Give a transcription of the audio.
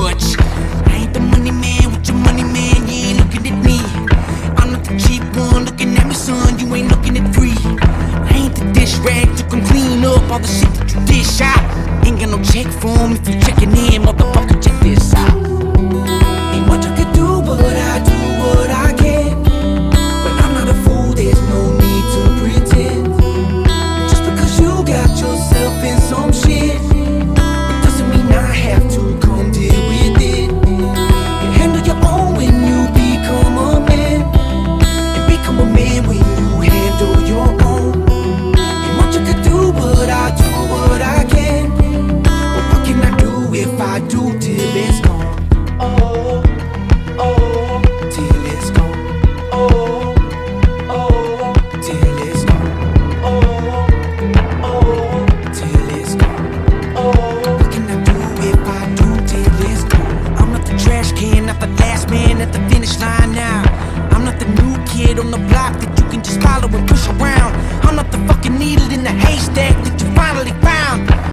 much. I ain't the money man with your money man, you ain't looking at me. I'm not the cheap one looking at me, son, you ain't looking at free. I ain't the dish rag to come clean up all the shit that you dish out. Ain't got no check for 'em if you checking in, motherfucker, check this out. Ain't much I could do, but I do what I can. But I'm not a fool, there's no need to pretend. Just because you got yourself in some shit, it doesn't mean I have to come deal with it. You handle your own when you become a man, and become a man when you handle your own. Ain't much I could do, but I do what I can. But what can I do if I do till it's gone? Oh, oh, till it's gone. Oh, oh, till it's gone. Oh, oh, till it's gone. Oh, what can I do if I do till it's gone? I'm not the trash can, not the last man at the finish line now. I'm not the new kid on the block that you can just follow and push around. I'm not the fucking needle in the haystack that you finally